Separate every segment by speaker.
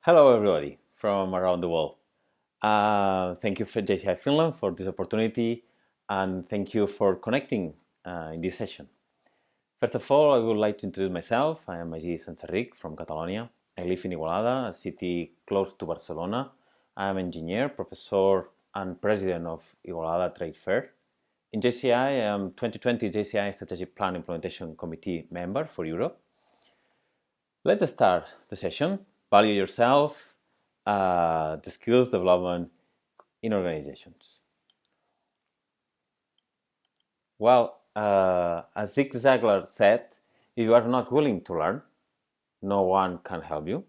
Speaker 1: Hello, everybody from around the world. Thank you for JCI Finland for this opportunity, and thank you for connecting in this session. First of all, I would like to introduce myself. I am Magí Senserrich from Catalonia. I live in Igualada, a city close to Barcelona. I am engineer, professor, and president of Igualada Trade Fair. In JCI, I am 2020 JCI Strategic Plan Implementation Committee member for Europe. Let's start the session. Value yourself, the skills development in organizations. Well, as Zig Ziglar said, if you are not willing to learn, no one can help you.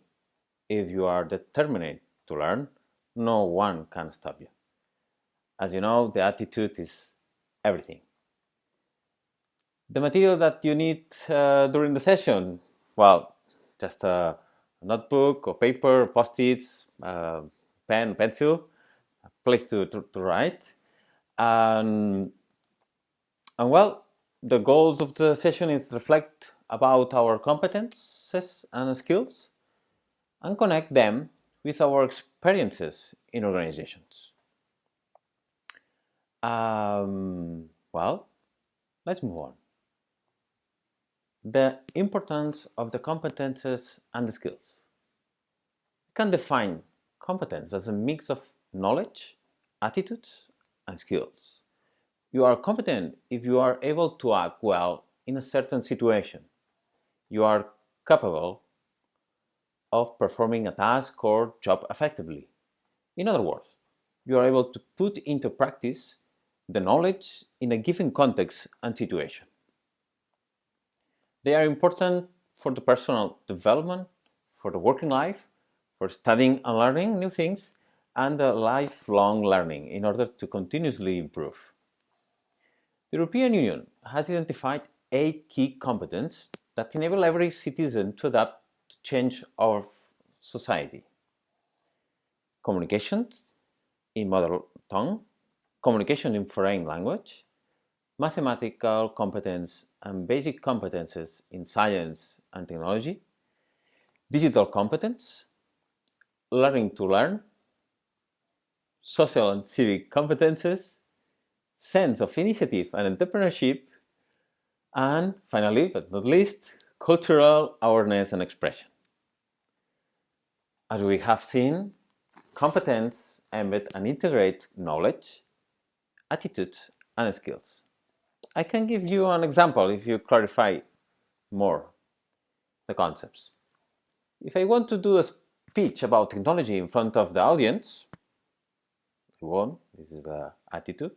Speaker 1: If you are determined to learn, no one can stop you. As you know, the attitude is everything. The material that you need during the session, well, just a notebook or paper, post-its, pen, pencil, a place to write. And well, the goals of the session is reflect about our competences and skills and connect them with our experiences in organizations. Well, let's move on. The importance of the competences and the skills. We can define competence as a mix of knowledge, attitudes, and skills. You are competent if you are able to act well in a certain situation. You are capable of performing a task or job effectively. In other words, you are able to put into practice the knowledge in a given context and situation. They are important for the personal development, for the working life, for studying and learning new things, and the lifelong learning in order to continuously improve. The European Union has identified 8 key competences that enable every citizen to adapt to change our society. Communication in mother tongue, communication in foreign language, mathematical competence and basic competences in science and technology, digital competence, learning to learn, social and civic competences, sense of initiative and entrepreneurship, and finally, but not least, cultural awareness and expression. As we have seen, competence embed and integrate knowledge, attitude, and skills. I can give you an example if you clarify more the concepts. If I want to do a speech about technology in front of the audience, I won't. This is the attitude.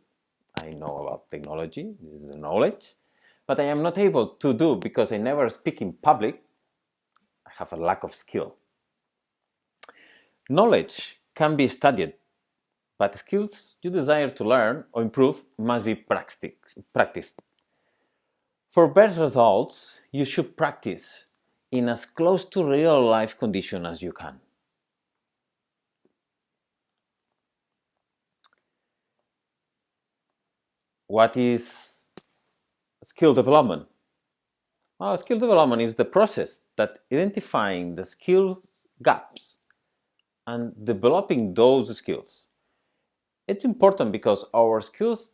Speaker 1: I know about technology. This is the knowledge. But I am not able to do because I never speak in public. I have a lack of skill. Knowledge can be studied, but skills you desire to learn or improve must be practiced. For better results, you should practice in as close to real life condition as you can. What is skill development? Well, skill development is the process that identifying the skill gaps and developing those skills. It's important because our skills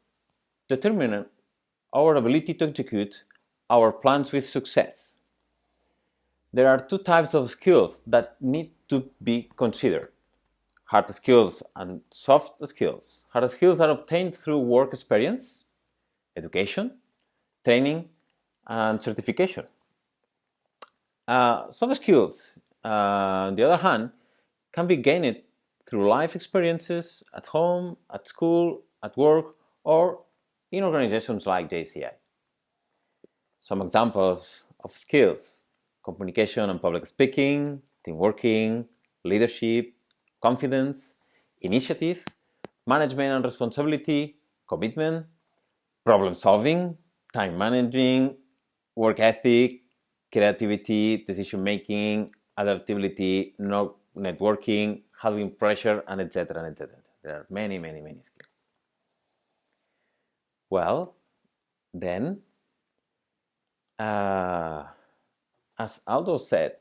Speaker 1: determine our ability to execute our plans with success. There are 2 types of skills that need to be considered: hard skills and soft skills. Hard skills are obtained through work experience, education, training, and certification. Soft skills, on the other hand, can be gained through life experiences at home, at school, at work, or in organizations like JCI. Some examples of skills: communication and public speaking, team working, leadership, confidence, initiative, management and responsibility, commitment, problem solving, time managing, work ethic, creativity, decision making, adaptability, networking, handling pressure, and etc. and etc. There are many skills. Well, then, as Aldo said,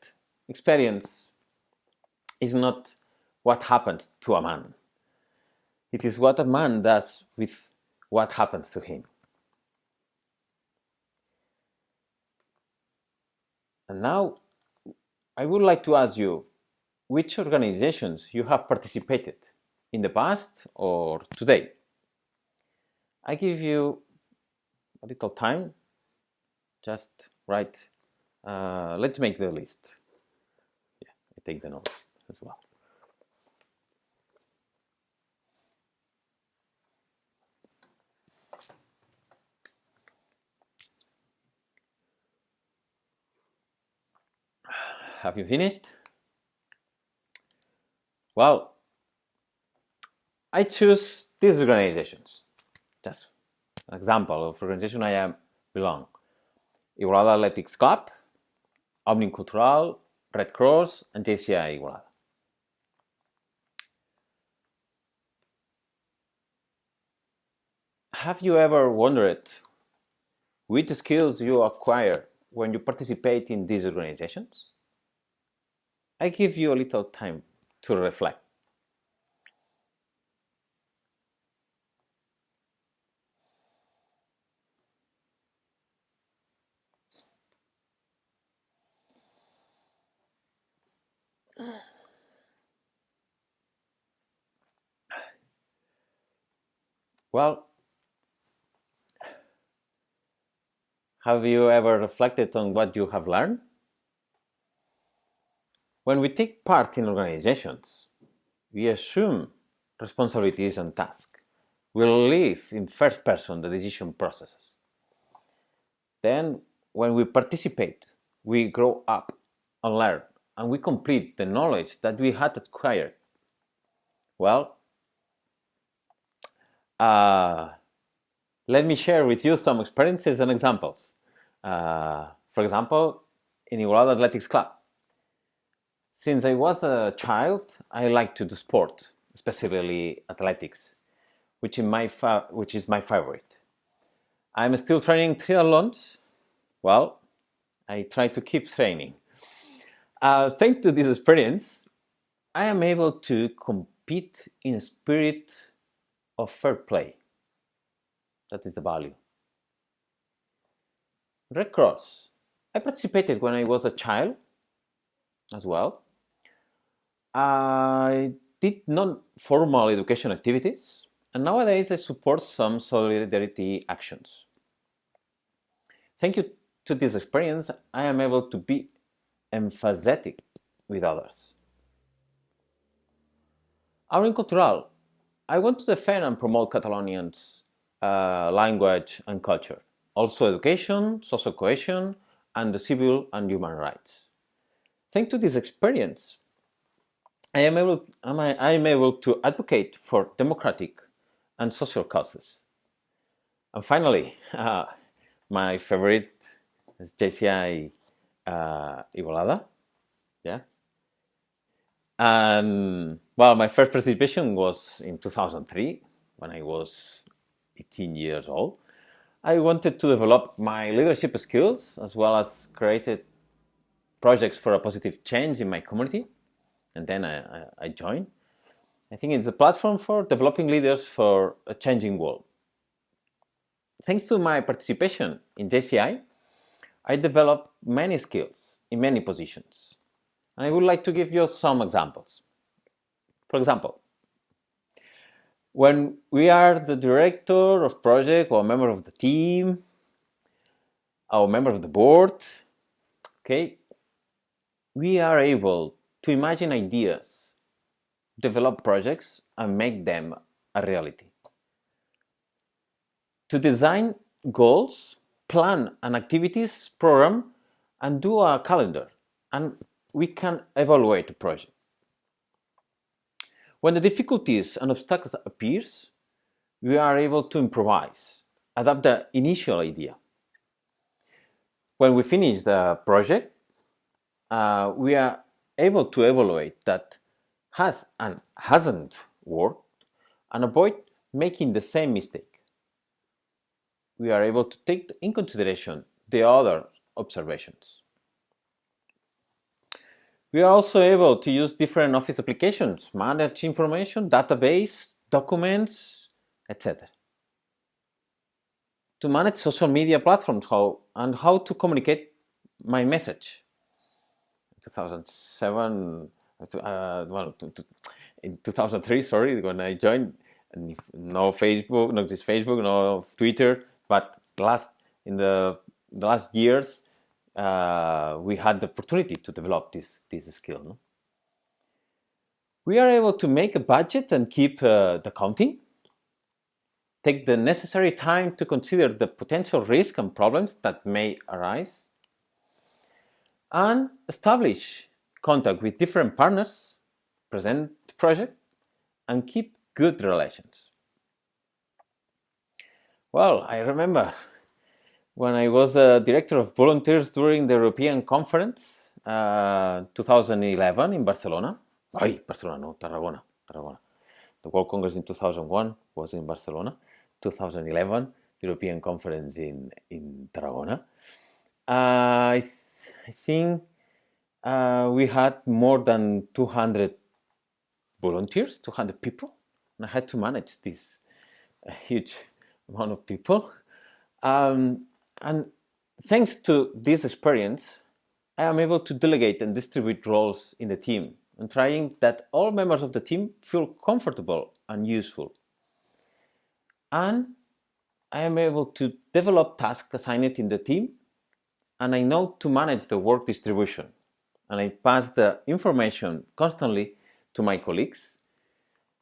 Speaker 1: experience is not what happens to a man. It is what a man does with what happens to him. And now I would like to ask you which organizations you have participated in the past or today. I give you a little time. Just write. Let's make the list. Yeah, I take the notes as well. Have you finished? Well, I choose these organizations. Just an example of organization I belong. Igualada Athletics Club, Òmnium Cultural, Red Cross, and JCI Igualada. Have you ever wondered which skills you acquire when you participate in these organizations? I give you a little time to reflect. Well, have you ever reflected on what you have learned? When we take part in organizations, we assume responsibilities and tasks. We live in first person the decision processes. Then, when we participate, we grow up and learn, and we complete the knowledge that we had acquired. Well, let me share with you some experiences and examples. For example, in Igualada Athletics Club. Since I was a child, I liked to do sport, especially athletics, which is my favorite. I'm still training triathlons. Well, I try to keep training. Thanks to this experience, I am able to compete in a spirit of fair play. That is the value. Red Cross. I participated when I was a child as well. I did non-formal education activities, and nowadays I support some solidarity actions. Thank you to this experience, I am able to be empathetic with others. Òmnium Cultural. I want to defend and promote Catalonians' language and culture. Also education, social cohesion, and the civil and human rights. Thanks to this experience, I am able to advocate for democratic and social causes. And finally, my favorite is JCI Igualada. Yeah. And well, my first participation was in 2003 when I was 18 years old. I wanted to develop my leadership skills as well as created projects for a positive change in my community. And then I joined. I think it's a platform for developing leaders for a changing world. Thanks to my participation in JCI, I developed many skills in many positions. And I would like to give you some examples. For example, when we are the director of project or a member of the team or member of the board, okay, we are able to imagine ideas, develop projects, and make them a reality. To design goals, plan an activities program, and do a calendar, and we can evaluate the project. When the difficulties and obstacles appears, we are able to improvise, adapt the initial idea. When we finish the project, we are able to evaluate that has and hasn't worked and avoid making the same mistake. We are able to take in consideration the other observations. We are also able to use different Office applications, manage information, database, documents, etc. To manage social media platforms and how to communicate my message. 2007, in 2003, sorry, when I joined, no Facebook, not just Facebook, no Twitter, but in the last years, we had the opportunity to develop this skill. No? We are able to make a budget and keep the counting, take the necessary time to consider the potential risks and problems that may arise, and establish contact with different partners, present the project, and keep good relations. Well, I remember when I was a director of volunteers during the European Conference, 2011 in Barcelona. Barcelona, no, Tarragona. The World Congress in 2001 was in Barcelona. 2011, European Conference in Tarragona. I think we had more than 200 volunteers, 200 people, and I had to manage this huge amount of people. And thanks to this experience, I am able to delegate and distribute roles in the team and trying that all members of the team feel comfortable and useful. And I am able to develop tasks assigned in the team, and I know to manage the work distribution. And I pass the information constantly to my colleagues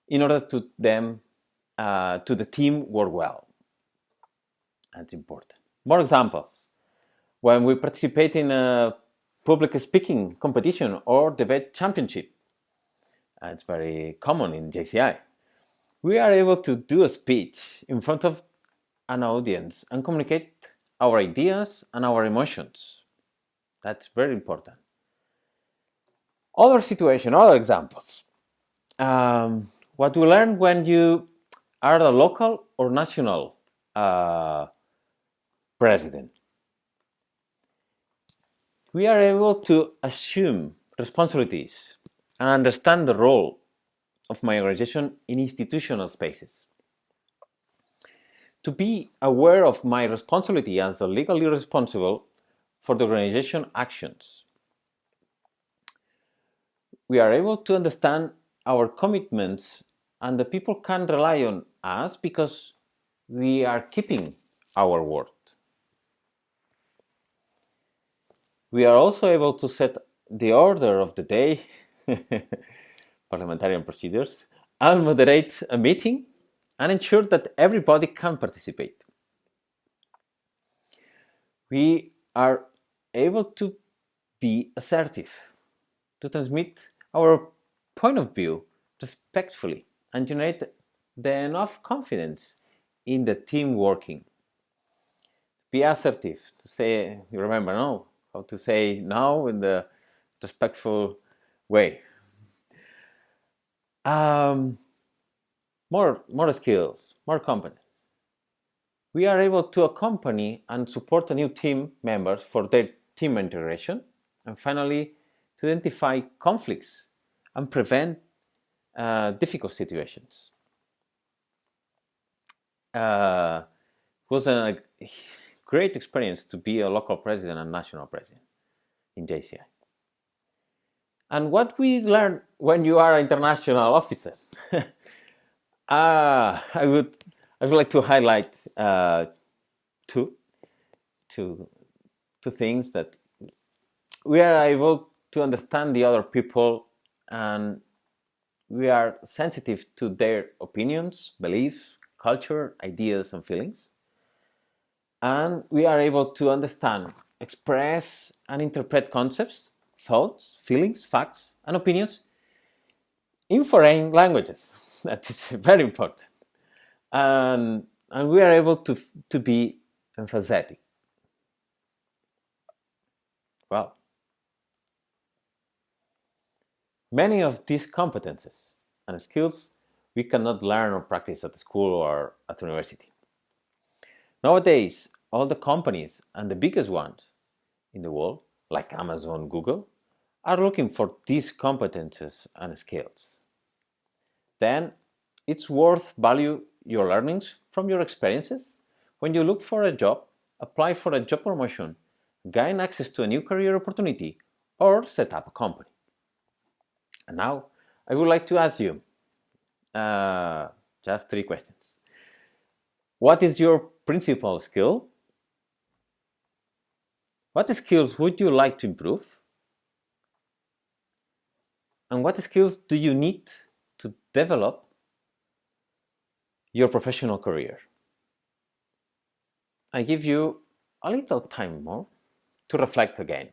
Speaker 1: in order to the team work well. That's important. More examples. When we participate in a public speaking competition or debate championship, it's very common in JCI, we are able to do a speech in front of an audience and communicate our ideas and our emotions. That's very important. Other examples. What we learn when you are a local or national president. We are able to assume responsibilities and understand the role of my organization in institutional spaces. To be aware of my responsibility as a legally responsible for the organization actions. We are able to understand our commitments, and the people can rely on us because we are keeping our word. We are also able to set the order of the day, parliamentarian procedures, and moderate a meeting and ensure that everybody can participate. We are able to be assertive, to transmit our point of view respectfully and generate the enough confidence in the team working. Be assertive, to say, you remember, no? How to say no in the respectful way. More skills, more competence. We are able to accompany and support a new team members for their team integration, and finally, to identify conflicts and prevent difficult situations. It was a great experience to be a local president and national president in JCI. And what we learn when you are an international officer, I would like to highlight two things: that we are able to understand the other people, and we are sensitive to their opinions, beliefs, culture, ideas, and feelings. And we are able to understand, express, and interpret concepts, thoughts, feelings, facts, and opinions in foreign languages. That is very important. And we are able to be emphatic. Well, many of these competences and skills we cannot learn or practice at school or at university. Nowadays, all the companies and the biggest ones in the world, like Amazon, Google, are looking for these competences and skills, then it's worth value your learnings from your experiences. When you look for a job, apply for a job promotion, gain access to a new career opportunity, or set up a company. And now I would like to ask you just 3 questions. What is your principal skill? What skills would you like to improve? And what skills do you need to develop your professional career? I give you a little time more to reflect again.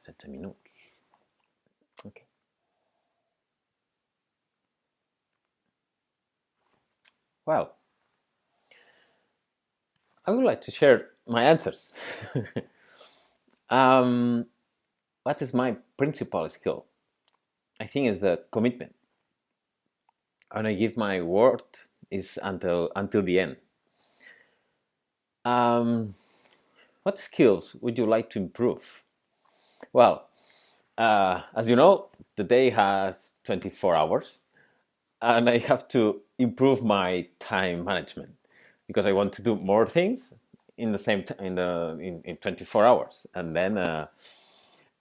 Speaker 1: Sete minutos. Okay. Well, I would like to share my answers. What is my principal skill? I think it's the commitment. And I give my word is until the end. What skills would you like to improve? Well, as you know, the day has 24 hours, and I have to improve my time management because I want to do more things in the same in 24 hours, and then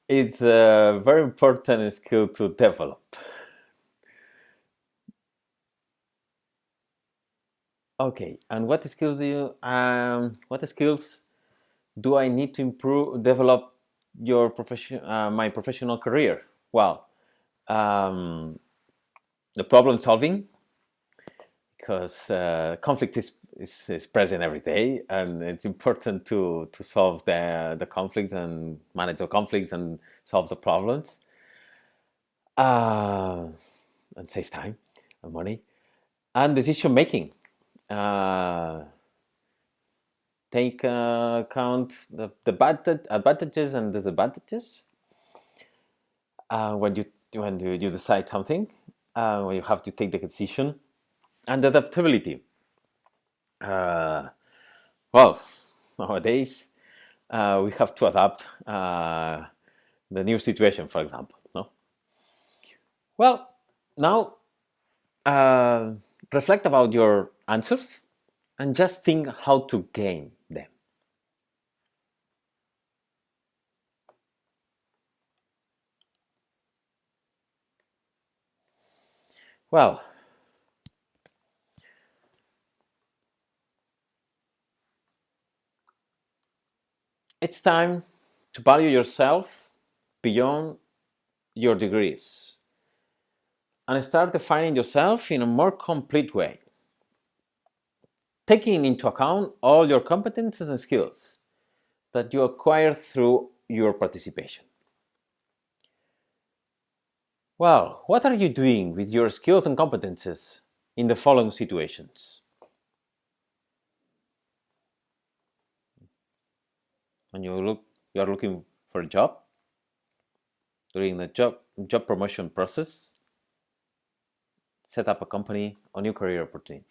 Speaker 1: it's a very important skill to develop. Okay, and what skills do I need to develop my professional career? Well, the problem solving, because conflict is present every day, and it's important to solve the conflicts and manage the conflicts and solve the problems, and save time and money. And decision making. Take account the advantages and disadvantages when you decide something, when you have to take the decision. And adaptability. Well, nowadays we have to adapt the new situation, for example. No. Well, now reflect about your answers and just think how to gain them. Well, it's time to value yourself beyond your degrees and start defining yourself in a more complete way, taking into account all your competences and skills that you acquire through your participation. Well, what are you doing with your skills and competences in the following situations? When you are looking for a job, during the job promotion process, set up a company or new career opportunity.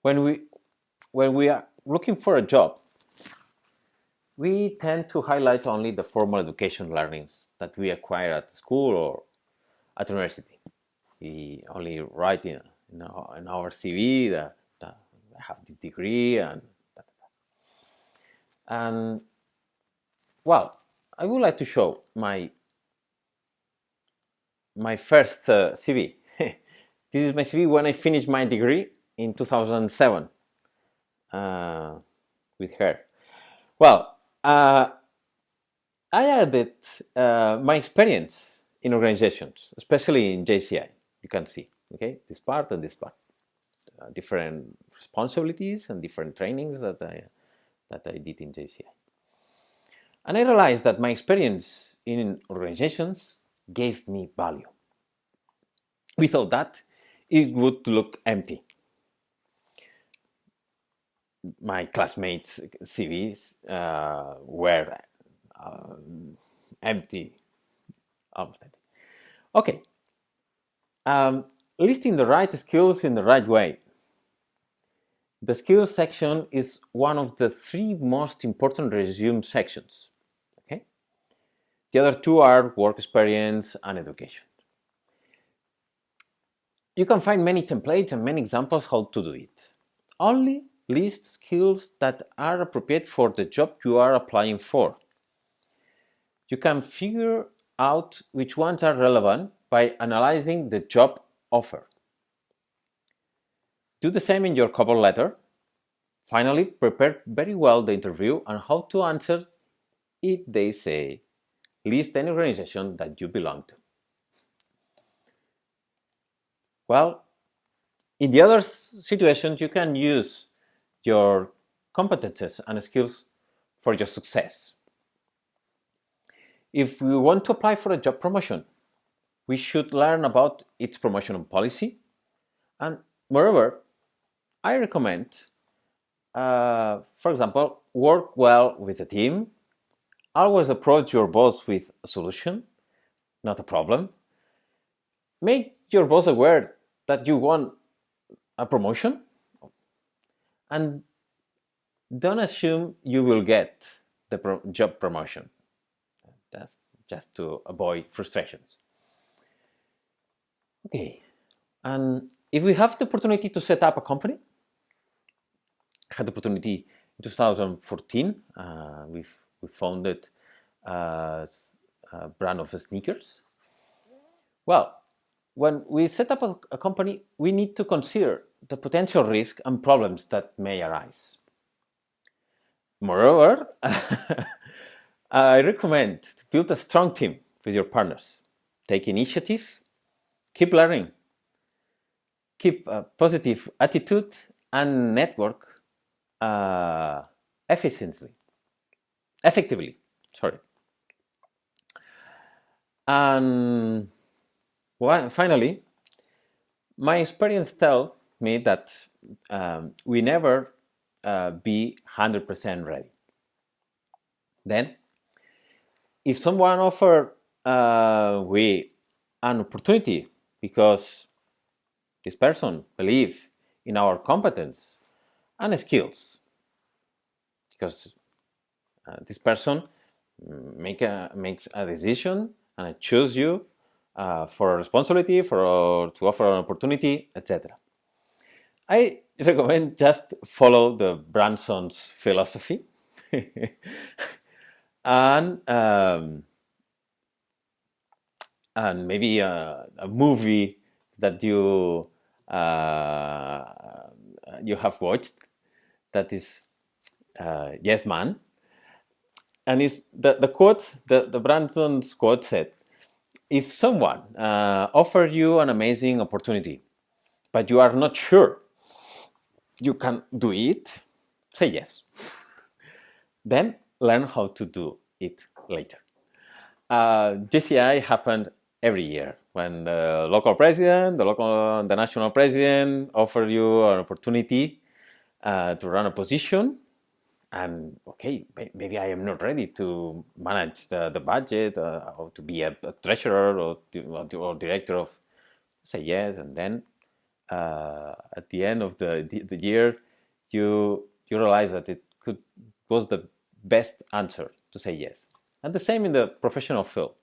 Speaker 1: When we are looking for a job, we tend to highlight only the formal education learnings that we acquire at school or at university. We only write in our CV that I have the degree and well, I would like to show my first CV. This is my CV when I finished my degree in 2007 with her. Well, I added my experience in organizations, especially in JCI. You can see, okay, this part and this part, different responsibilities and different trainings that I did in JCI. And I realized that my experience in organizations gave me value. Without that, it would look empty. My classmates' CVs were empty, almost empty. Okay, listing the right skills in the right way. The skills section is one of the 3 most important resume sections. Okay, the other 2 are work experience and education. You can find many templates and many examples how to do it. Only list skills that are appropriate for the job you are applying for. You can figure out which ones are relevant by analyzing the job offer. Do the same in your cover letter. Finally, prepare very well the interview and how to answer if they say, list any organization that you belong to. Well, in the other situations, you can use your competences and skills for your success. If we want to apply for a job promotion, we should learn about its promotion policy. And moreover, I recommend, for example, work well with a team. Always approach your boss with a solution, not a problem. Make your boss aware that you want a promotion, and don't assume you will get the job promotion. That's just to avoid frustrations. Okay, and if we have the opportunity to set up a company, I had the opportunity in 2014. We founded a brand of sneakers. Well, when we set up a company, we need to consider the potential risk and problems that may arise. Moreover, I recommend to build a strong team with your partners. Take initiative, keep learning, keep a positive attitude, and network effectively. And finally, my experience tells me that we never be 100% ready. Then, if someone offers we an opportunity because this person believes in our competence and skills, because this person makes a decision and choose you for a responsibility, to offer an opportunity, etc. I recommend just follow the Branson's philosophy and maybe a movie that you have watched, that is Yes Man. And is the quote, the Branson's quote said, if someone offers you an amazing opportunity, but you are not sure you can do it, say yes. Then learn how to do it later. JCI happened every year when the local president, the national president offer you an opportunity to run a position, and okay, maybe I am not ready to manage the budget or to be a treasurer or director of. Say yes, and then at the end of the year, you realize that it was the best answer to say yes. And the same in the professional field.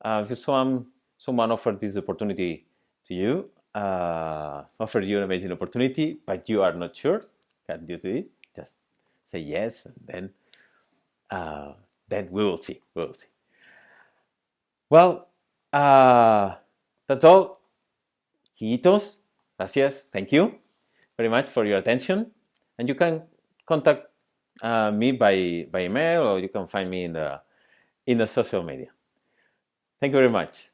Speaker 1: If someone offered this opportunity to you, offered you an amazing opportunity, but you are not sure, can you do it? Just say yes, and then we will see. Well, that's all. Hijitos, gracias, thank you very much for your attention. And you can contact me by email, or you can find me in the social media. Thank you very much.